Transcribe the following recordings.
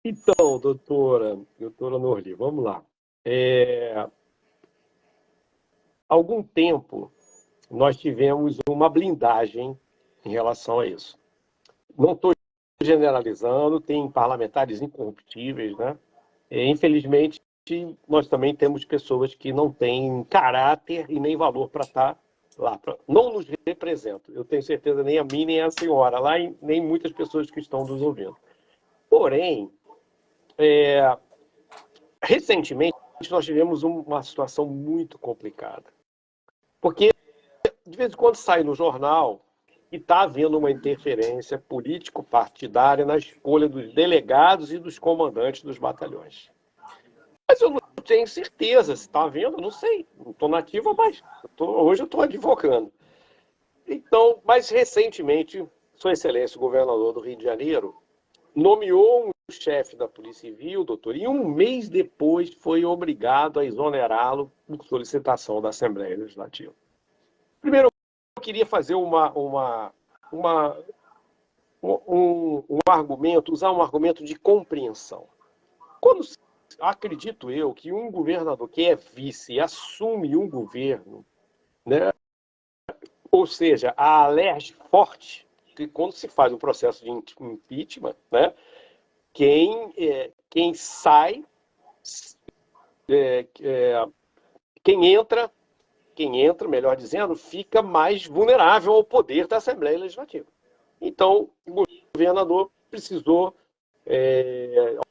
Então, doutora Norli, vamos lá. Há algum tempo nós tivemos uma blindagem em relação a isso. Não estou generalizando, tem parlamentares incorruptíveis, né? Infelizmente, nós também temos pessoas que não têm caráter e nem valor para estar lá. Não nos representam. Eu tenho certeza, nem a mim, nem a senhora lá, e nem muitas pessoas que estão nos ouvindo. Porém, recentemente, nós tivemos uma situação muito complicada. Porque, de vez em quando, sai no jornal e está havendo uma interferência político-partidária na escolha dos delegados e dos comandantes dos batalhões. Mas eu não tenho certeza se está havendo, eu não sei. Não estou nativa, mas hoje eu estou advogando. Então, mais recentemente, Sua Excelência, o governador do Rio de Janeiro, nomeou um chefe da Polícia Civil, doutor, e um mês depois foi obrigado a exonerá-lo por solicitação da Assembleia Legislativa. Primeiro, eu queria fazer um argumento, usar um argumento de compreensão. Quando, acredito eu, que um governador que é vice assume um governo, né, ou seja, a alerge forte, que quando se faz um processo de impeachment, né, quem sai, quem entra, melhor dizendo, fica mais vulnerável ao poder da Assembleia Legislativa. Então, o governador precisou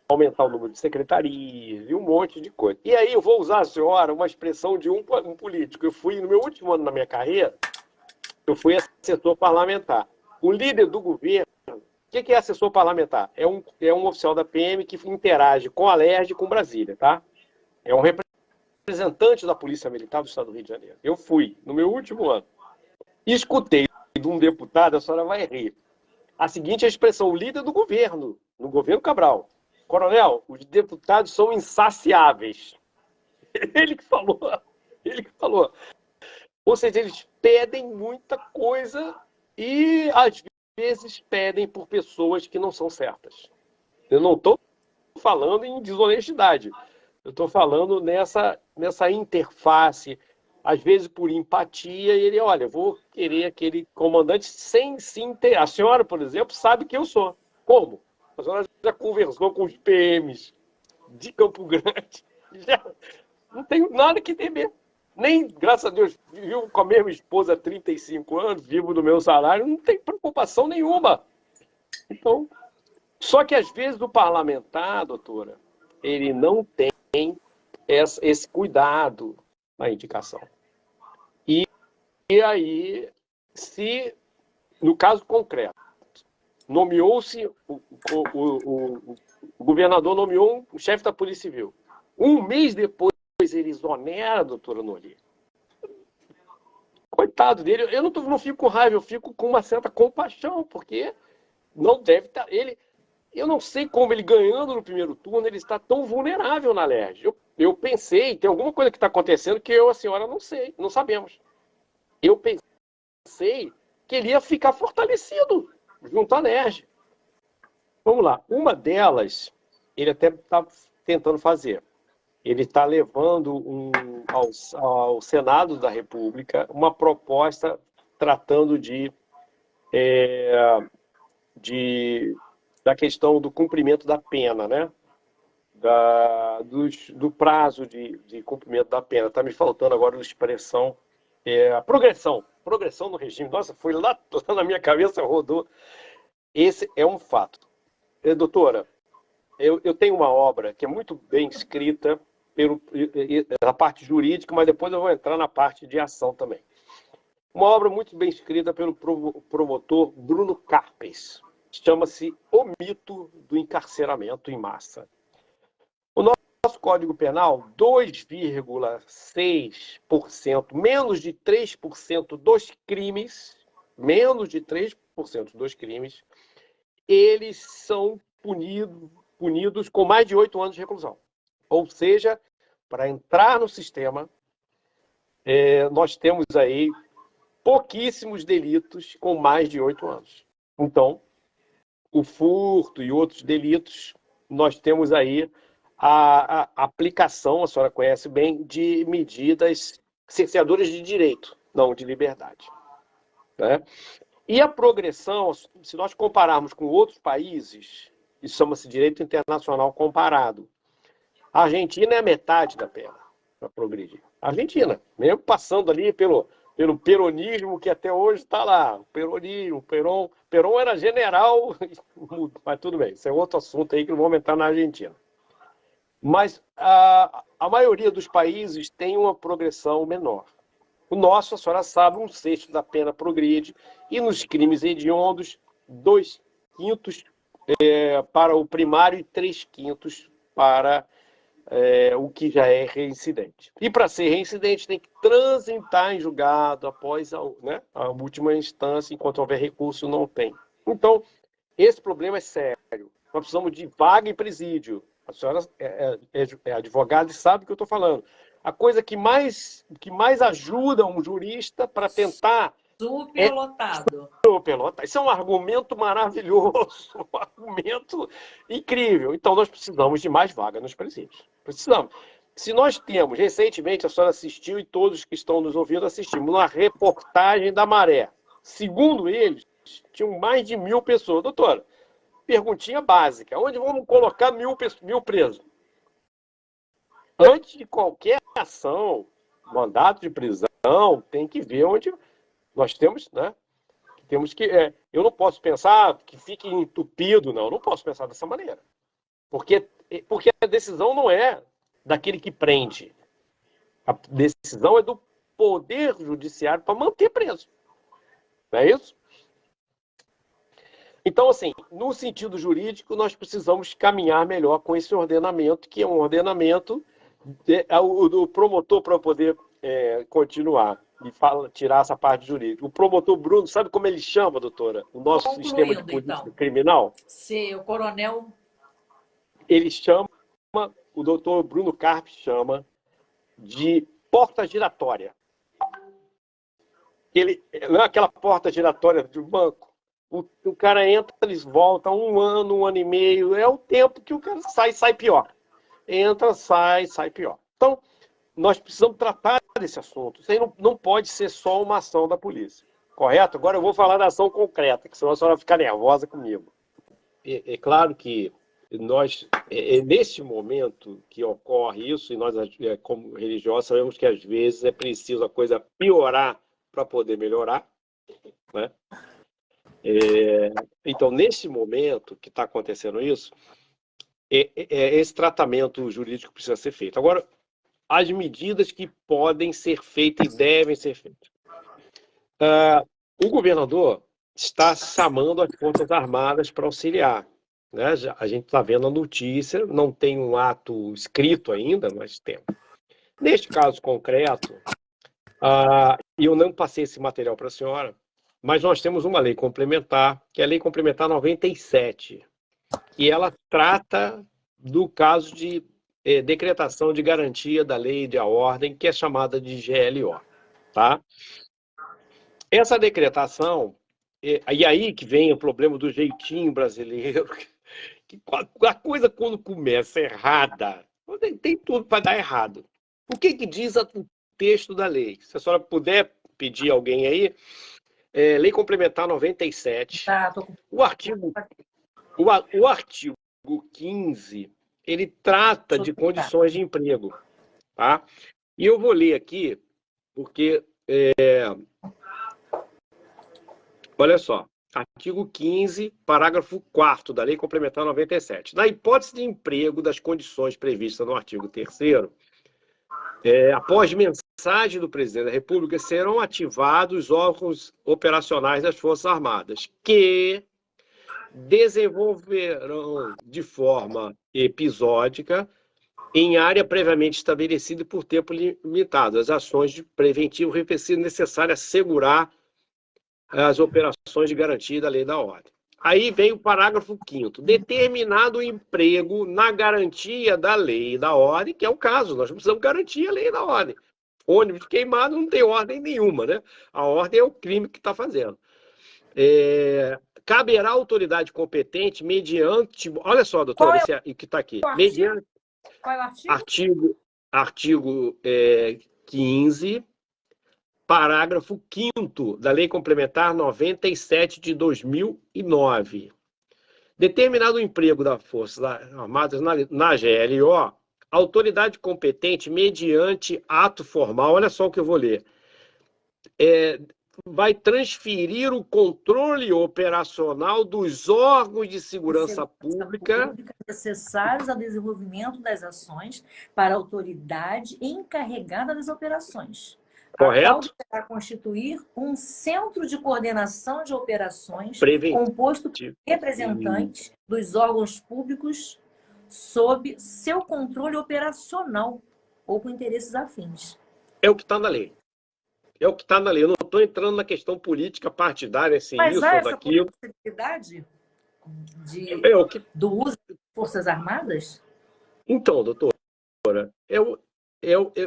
aumentar o número de secretarias e um monte de coisa. E aí eu vou usar, senhora, uma expressão de um político. Eu fui, no meu último ano na minha carreira, eu fui assessor parlamentar. O líder do governo, o que é assessor parlamentar? É um oficial da PM que interage com a LERJ e com Brasília, tá? É um representante da Polícia Militar do Estado do Rio de Janeiro. Eu fui, no meu último ano. E escutei de um deputado, a senhora vai rir, a seguinte expressão: o líder do governo, no governo Cabral. Coronel, os deputados são insaciáveis. Ele que falou. Ele que falou. Ou seja, eles pedem muita coisa e, às vezes, pedem por pessoas que não são certas. Eu não estou falando em desonestidade. Eu estou falando nessa interface, às vezes por empatia, e ele, olha, vou querer aquele comandante sem se inter... A senhora, por exemplo, sabe quem eu sou. Como? A senhora já conversou com os PMs de Campo Grande. Já não tenho nada que temer. Nem, graças a Deus, vivo com a mesma esposa há 35 anos, vivo do meu salário, não tem preocupação nenhuma. Então, só que às vezes o parlamentar, doutora, ele não tem esse cuidado na indicação. E aí, se, no caso concreto, nomeou-se, o governador nomeou um chefe da Polícia Civil. Um mês depois ele exonera a doutora Norli. Coitado dele, eu não fico com raiva, eu fico com uma certa compaixão, porque não deve estar... Eu não sei como ele, ganhando no primeiro turno, ele está tão vulnerável na LERJ. Eu pensei, tem alguma coisa que está acontecendo que eu e a senhora não sei, não sabemos. Eu pensei que ele ia ficar fortalecido junto à LERJ. Vamos lá, uma delas, ele até está tentando fazer. Ele está levando ao Senado da República uma proposta tratando da questão do cumprimento da pena, né? Do prazo de cumprimento da pena. Está me faltando agora a expressão. Progressão no regime. Nossa, foi lá na minha cabeça, rodou. Esse é um fato. Doutora, eu tenho uma obra que é muito bem escrita na parte jurídica, mas depois eu vou entrar na parte de ação também. Uma obra muito bem escrita pelo promotor Bruno Carpes. Chama-se O Mito do Encarceramento em Massa. O nosso Código Penal, 2,6%, menos de 3% dos crimes, eles são punidos com mais de 8 anos de reclusão. Ou seja, para entrar no sistema, nós temos aí pouquíssimos delitos com mais de 8 anos. Então, o furto e outros delitos nós temos aí a aplicação, a senhora conhece bem, de medidas cerceadoras de direito, não de liberdade. Né? E a progressão, se nós compararmos com outros países, isso chama-se direito internacional comparado. A Argentina é a metade da pena para progredir. A Argentina, mesmo passando ali pelo peronismo que até hoje está lá. Peronismo, Perón era general, mas tudo bem, isso é outro assunto aí que não vamos entrar na Argentina. Mas a maioria dos países tem uma progressão menor. O nosso, a senhora sabe, 1/6 da pena progride, e nos crimes hediondos, 2/5 para o primário e 3/5 para o que já é reincidente. E para ser reincidente tem que transitar em julgado após a última instância, enquanto houver recurso, não tem. Então, esse problema é sério. Nós precisamos de vaga em presídio. A senhora é advogada e sabe o que eu estou falando. A coisa que mais ajuda um jurista para tentar... Superlotado. Superlotado. Isso é um argumento maravilhoso, um argumento incrível. Então, nós precisamos de mais vaga nos presídios. Precisamos. Se nós temos, recentemente, a senhora assistiu e todos que estão nos ouvindo assistimos, uma reportagem da Maré. Segundo eles, tinham mais de 1.000 pessoas. Doutora, perguntinha básica. Onde vamos colocar 1.000 presos? Antes de qualquer ação, mandato de prisão, tem que ver onde nós temos, né? Temos que. Eu não posso pensar que fique entupido, não. Eu não posso pensar dessa maneira. Porque a decisão não é daquele que prende. A decisão é do Poder Judiciário para manter preso. Não é isso? Então, assim, no sentido jurídico, nós precisamos caminhar melhor com esse ordenamento, que é um ordenamento do promotor, para poder continuar e tirar essa parte jurídica. O promotor Bruno, sabe como ele chama, doutora? O nosso sistema de política criminal? Sim, o coronel... Ele chama, o doutor Bruno Carpes chama de porta giratória. Não é aquela porta giratória de banco. O cara entra, eles voltam 1 ano, 1 ano e meio. É o tempo que o cara sai pior. Entra, sai pior. Então, nós precisamos tratar desse assunto. Isso aí não pode ser só uma ação da polícia. Correto? Agora eu vou falar da ação concreta, que senão a senhora vai ficar nervosa comigo. É claro que nós, nesse momento que ocorre isso, e nós, como religiosos, sabemos que às vezes é preciso a coisa piorar para poder melhorar, né? Então, nesse momento que está acontecendo isso, esse tratamento jurídico precisa ser feito. Agora, as medidas que podem ser feitas e devem ser feitas. O governador está chamando as Forças Armadas para auxiliar. Né? A gente está vendo a notícia, não tem um ato escrito ainda, mas tem. Neste caso concreto, eu não passei esse material para a senhora, mas nós temos uma lei complementar, que é a Lei Complementar 97, e ela trata do caso de decretação de garantia da lei e da ordem, que é chamada de GLO. Tá? Essa decretação, e aí que vem o problema do jeitinho brasileiro, que a coisa quando começa errada, tem tudo para dar errado. O que diz o texto da lei? Se a senhora puder pedir alguém aí, Lei Complementar 97, o artigo 15, ele trata de condições de emprego. Tá? E eu vou ler aqui, porque, olha só, artigo 15, parágrafo 4º da Lei Complementar 97. Na hipótese de emprego das condições previstas no artigo 3º, após mensagem do presidente da República, serão ativados os órgãos operacionais das Forças Armadas, que desenvolverão de forma episódica, em área previamente estabelecida e por tempo limitado, as ações de preventivo repressivo necessárias a assegurar as operações de garantia da lei e da ordem. Aí vem o parágrafo 5º. Determinado emprego na garantia da lei e da ordem, que é o caso, nós precisamos garantir a lei e da ordem. Ônibus queimado não tem ordem nenhuma, né? A ordem é o crime que está fazendo. caberá à autoridade competente mediante... Olha só, doutor, esse é o que está aqui. o artigo? Mediante Qual é o artigo? artigo 15, parágrafo 5º da Lei Complementar 97 de 2009. Determinado o emprego das Forças Armadas na GLO, a autoridade competente, mediante ato formal, olha só o que eu vou ler, vai transferir o controle operacional dos órgãos de segurança pública necessários ao desenvolvimento das ações para a autoridade encarregada das operações, a qual correto? deverá constituir um centro de coordenação de operações Preventivo. composto por representantes dos órgãos públicos sob seu controle operacional ou com interesses afins. É o que está na lei. É o que está na lei. Eu não estou entrando na questão política partidária, assim, Mas isso há ou essa daquilo. possibilidade do uso das Forças Armadas? Então, doutora,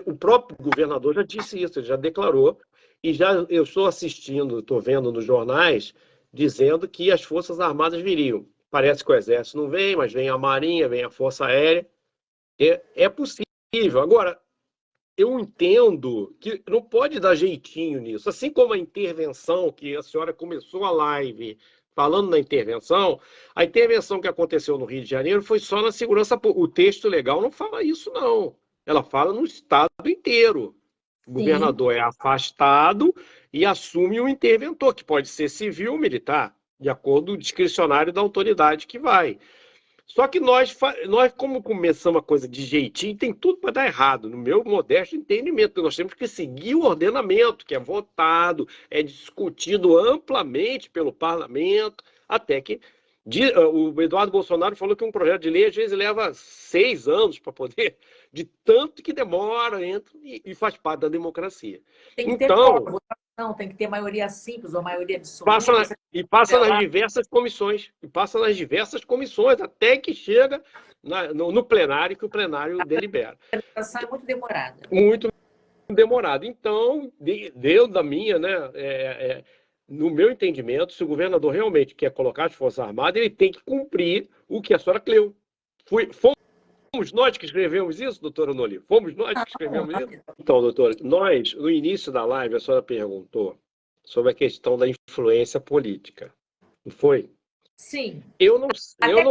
o próprio governador já disse isso, ele já declarou, e eu estou assistindo, estou vendo nos jornais, dizendo que as Forças Armadas viriam. Parece que o Exército não vem, mas vem a Marinha, vem a Força Aérea. É possível. Agora, eu entendo que não pode dar jeitinho nisso. Assim como a intervenção, que a senhora começou a live falando na intervenção, a intervenção que aconteceu no Rio de Janeiro foi só na segurança pública. O texto legal não fala isso, não. Ela fala no estado inteiro. O governador é afastado e assume o interventor, que pode ser civil ou militar, de acordo com o discricionário da autoridade que vai. Só que nós, como começamos a coisa de jeitinho, tem tudo para dar errado, no meu modesto entendimento. Nós temos que seguir o ordenamento, que é votado, é discutido amplamente pelo parlamento, até que o Eduardo Bolsonaro falou que um projeto de lei, às vezes, leva 6 anos para poder, de tanto que demora, e faz parte da democracia. Tem que ter votação, tem que ter maioria simples ou maioria absoluta. Passa nas diversas comissões. Até que chega no plenário, que o plenário delibera. A votação é muito demorada. Muito demorada. Então, deu da minha, né? No meu entendimento, se o governador realmente quer colocar as Forças Armadas, ele tem que cumprir o que a senhora leu. Fomos nós que escrevemos isso, doutora Noli? Fomos nós que escrevemos isso? Então, doutora, nós, no início da live, a senhora perguntou sobre a questão da influência política. Não foi? Sim. Eu não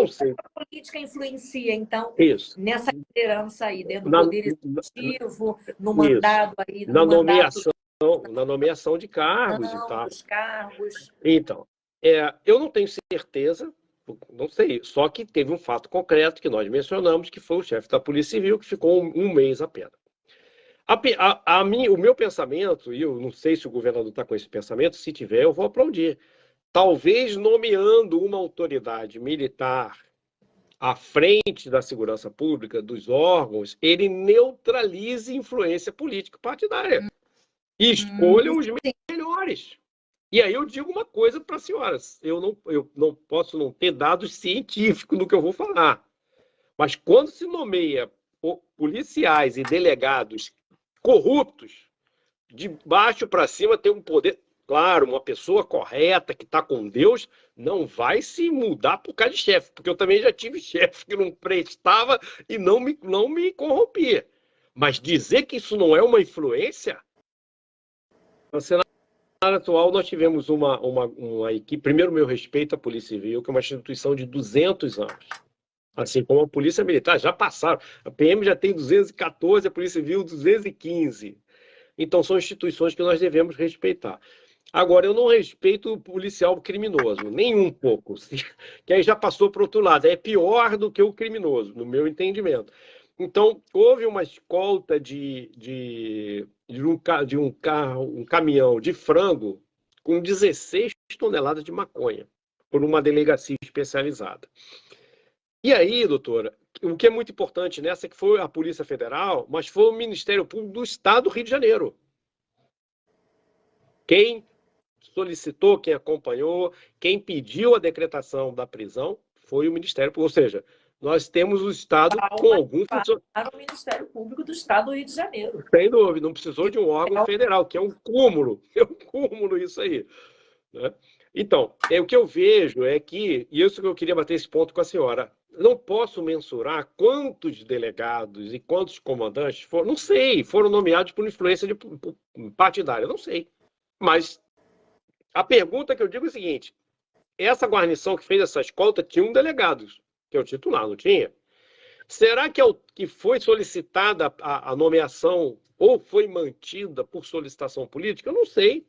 sei. A política influencia, então, isso. nessa liderança aí, dentro do poder executivo, no mandado aí, na nomeação de cargos e tal. Dos cargos. Então, eu não tenho certeza, não sei, só que teve um fato concreto que nós mencionamos, que foi o chefe da Polícia Civil, que ficou um mês apenas. O meu pensamento, e eu não sei se o governador está com esse pensamento, se tiver, eu vou aplaudir. Talvez nomeando uma autoridade militar à frente da segurança pública, dos órgãos, ele neutralize influência política partidária. E escolha os melhores. E aí eu digo uma coisa para as senhoras. Eu não posso não ter dados científicos no que eu vou falar. Mas quando se nomeia policiais e delegados corruptos, de baixo para cima tem um poder... Claro, uma pessoa correta, que está com Deus, não vai se mudar por causa de chefe, porque eu também já tive chefe que não prestava e não me corrompia. Mas dizer que isso não é uma influência... No cenário atual, nós tivemos uma equipe... Primeiro, meu respeito à Polícia Civil, que é uma instituição de 200 anos. Assim como a Polícia Militar, já passaram. A PM já tem 214, a Polícia Civil 215. Então, são instituições que nós devemos respeitar. Agora, eu não respeito o policial criminoso, nem um pouco, que aí já passou para o outro lado. É pior do que o criminoso, no meu entendimento. Então, houve uma escolta de um caminhão de frango com 16 toneladas de maconha, por uma delegacia especializada. E aí, doutora, o que é muito importante nessa, que foi a Polícia Federal, mas foi o Ministério Público do Estado do Rio de Janeiro. Quem solicitou, quem acompanhou, quem pediu a decretação da prisão foi o Ministério Público. Ou seja, nós temos o Estado com algum funcionário. Para o Ministério Público do Estado do Rio de Janeiro. Sem dúvida, não precisou de um órgão federal, que é um cúmulo isso aí. Né? Então, o que eu vejo é que, e isso que eu queria bater esse ponto com a senhora, não posso mensurar quantos delegados e quantos comandantes foram, não sei, foram nomeados por influência partidária, não sei. Mas a pergunta que eu digo é o seguinte: essa guarnição que fez essa escolta tinha um delegado, que é o titular, não tinha? Será que foi solicitada a nomeação ou foi mantida por solicitação política? Eu não sei.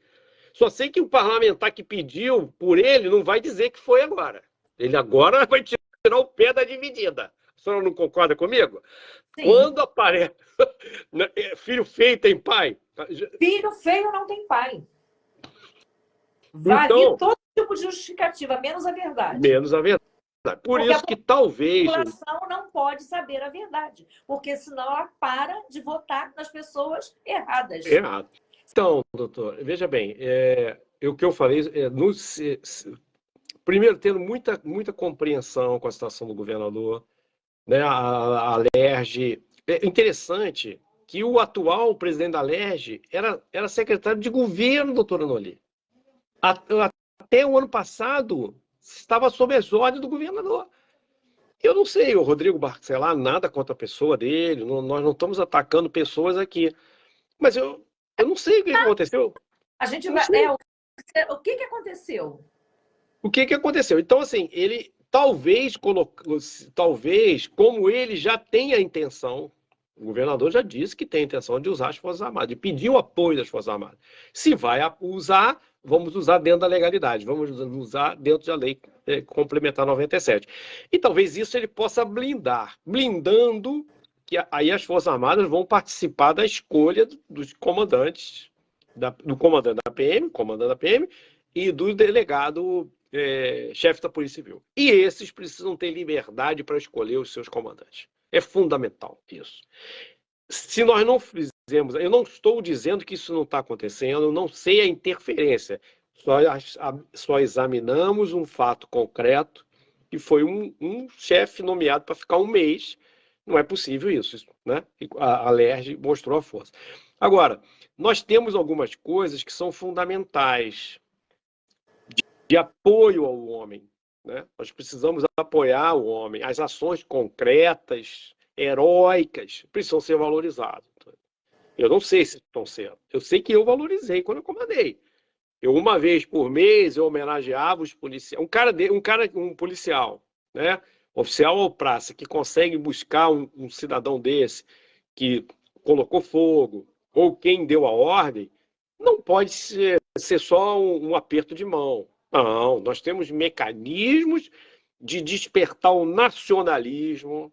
Só sei que o parlamentar que pediu por ele não vai dizer que foi agora. Ele agora vai tirar o pé da dividida. A senhora não concorda comigo? Sim. Quando aparece... Filho feio tem pai? Filho feio não tem pai. Vale então, todo tipo de justificativa, menos a verdade. Menos a verdade. Por porque isso que talvez... A população não pode saber a verdade, porque senão ela para de votar nas pessoas erradas. Errado. Então, doutor, veja bem, o que eu falei, primeiro, tendo muita compreensão com a situação do governador, né, a Alerj. É interessante que o atual presidente da Alerj era secretário de governo, doutor Anoli. Até o ano passado, estava sob as ordens do governador. Eu não sei, o Rodrigo Barcelar, nada contra a pessoa dele, nós não estamos atacando pessoas aqui. Mas eu não sei o que aconteceu. A gente vai... o que aconteceu? O que aconteceu? Então, assim, ele talvez, como ele já tem a intenção, o governador já disse que tem a intenção de usar as Forças Armadas, de pedir o apoio das Forças Armadas. Se vai usar, vamos usar dentro da legalidade, vamos usar dentro da lei complementar 97. E talvez isso ele possa blindar, blindando que aí as Forças Armadas vão participar da escolha dos comandantes, do comandante da PM, e do delegado chefe da Polícia Civil. E esses precisam ter liberdade para escolher os seus comandantes. É fundamental isso. Se nós não fizermos, eu não estou dizendo que isso não está acontecendo, não sei a interferência, só examinamos um fato concreto, que foi um chefe nomeado para ficar um mês. Não é possível isso, né? A Alerj mostrou a força. Agora, nós temos algumas coisas que são fundamentais de apoio ao homem, né? Nós precisamos apoiar o homem. As ações concretas, heróicas, precisam ser valorizadas. Eu não sei se estão sendo. Eu sei que eu valorizei quando eu comandei. Uma vez por mês, eu homenageava os policiais. Um policial, né? Oficial ou praça, que consegue buscar um cidadão desse, que colocou fogo, ou quem deu a ordem, não pode ser só um aperto de mão. Não, nós temos mecanismos de despertar o nacionalismo,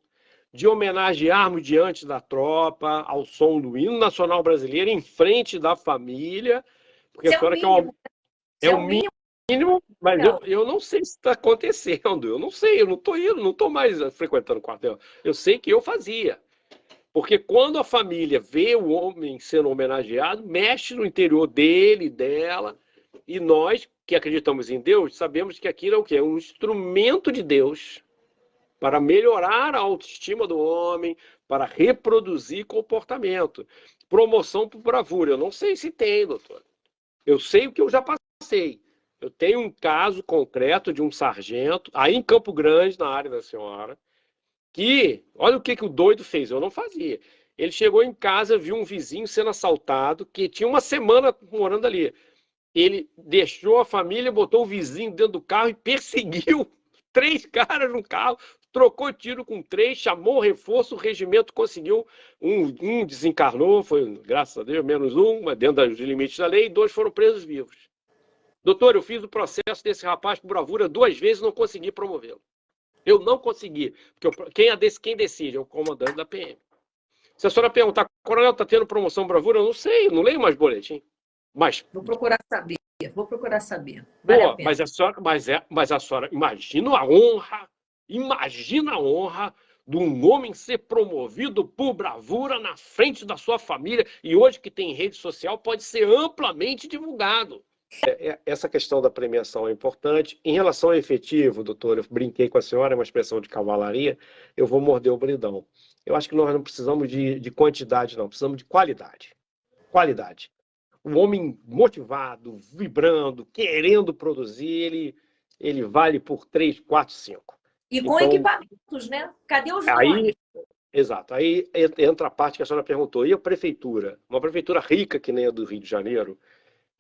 de homenagearmos diante da tropa, ao som do hino nacional brasileiro, em frente da família, porque a senhora é o mínimo, mas eu não sei se está acontecendo, eu não sei, eu não estou indo, não estou mais frequentando o quartel. Eu sei que eu fazia. Porque quando a família vê o homem sendo homenageado, mexe no interior dele, dela, e nós, que acreditamos em Deus, sabemos que aquilo é o quê? É um instrumento de Deus para melhorar a autoestima do homem, para reproduzir comportamento. Promoção por bravura. Eu não sei se tem, doutor. Eu sei o que eu já passei. Eu tenho um caso concreto de um sargento, aí em Campo Grande, na área da senhora, que, olha o que o doido fez, eu não fazia. Ele chegou em casa, viu um vizinho sendo assaltado, que tinha uma semana morando ali. Ele deixou a família, botou o vizinho dentro do carro e perseguiu 3 caras no carro, trocou tiro com 3, chamou o reforço, o regimento conseguiu, um desencarnou, foi, graças a Deus, menos um, mas dentro dos limites da lei, e 2 foram presos vivos. Doutor, eu fiz o processo desse rapaz por bravura 2 vezes e não consegui promovê-lo. Eu não consegui, porque quem decide é o comandante da PM. Se a senhora perguntar, coronel, está tendo promoção bravura? Eu não sei, eu não leio mais boletim. Mas... Vou procurar saber. Vale a pena. Mas a senhora, imagina a honra de um homem ser promovido por bravura na frente da sua família, e hoje que tem rede social pode ser amplamente divulgado. Essa questão da premiação é importante. Em relação ao efetivo, doutor, eu brinquei com a senhora, é uma expressão de cavalaria, eu vou morder o bridão. Eu acho que nós não precisamos de quantidade, não, precisamos de qualidade. Qualidade. um homem motivado, vibrando, querendo produzir, ele vale por 3, 4, 5. E com Então, equipamentos, né? Cadê os drones? aí, exato, aí entra a parte que a senhora perguntou. E a prefeitura? Uma prefeitura rica que nem a do Rio de Janeiro,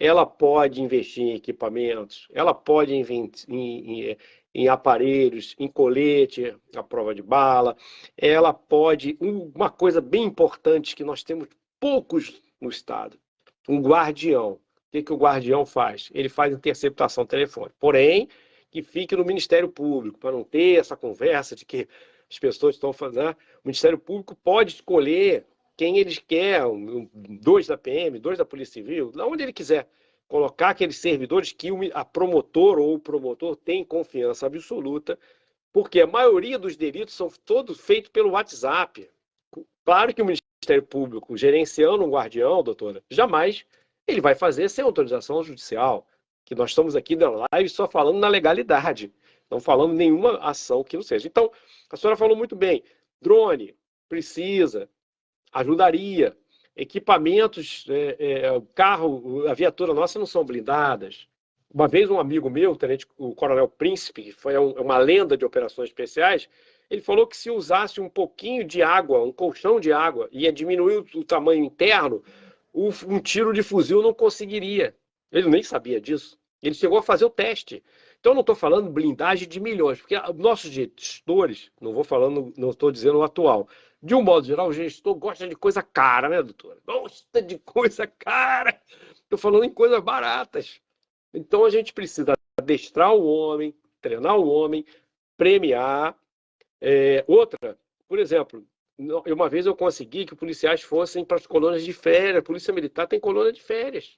ela pode investir em equipamentos, ela pode investir em aparelhos, em colete, à prova de bala, ela pode. Uma coisa bem importante que nós temos poucos no Estado, um guardião. O que o guardião faz? Ele faz interceptação telefônica. Porém, que fique no Ministério Público, para não ter essa conversa de que as pessoas estão fazendo. O Ministério Público pode escolher quem eles querem, 2 da PM, 2 da Polícia Civil, onde ele quiser, colocar aqueles servidores que a promotor ou o promotor tem confiança absoluta, porque a maioria dos delitos são todos feitos pelo WhatsApp. Claro que o Ministério Público, gerenciando um guardião, doutora, jamais ele vai fazer sem autorização judicial, que nós estamos aqui na live só falando na legalidade, não falando nenhuma ação que não seja. Então, a senhora falou muito bem, drone precisa, ajudaria, equipamentos, carro, a viatura nossa não são blindadas. Uma vez um amigo meu, o Coronel Príncipe, que foi uma lenda de operações especiais, ele falou que se usasse um pouquinho de água, um colchão de água, ia diminuir o tamanho interno, um tiro de fuzil não conseguiria. Ele nem sabia disso. Ele chegou a fazer o teste. Então, eu não estou falando blindagem de milhões, porque nossos gestores, não estou dizendo o atual, de um modo geral, o gestor gosta de coisa cara, né, doutora? Gosta de coisa cara. Estou falando em coisas baratas. Então, a gente precisa adestrar o homem, treinar o homem, premiar. Outra, por exemplo, uma vez eu consegui que os policiais fossem para as colônias de férias. A Polícia Militar tem colônia de férias.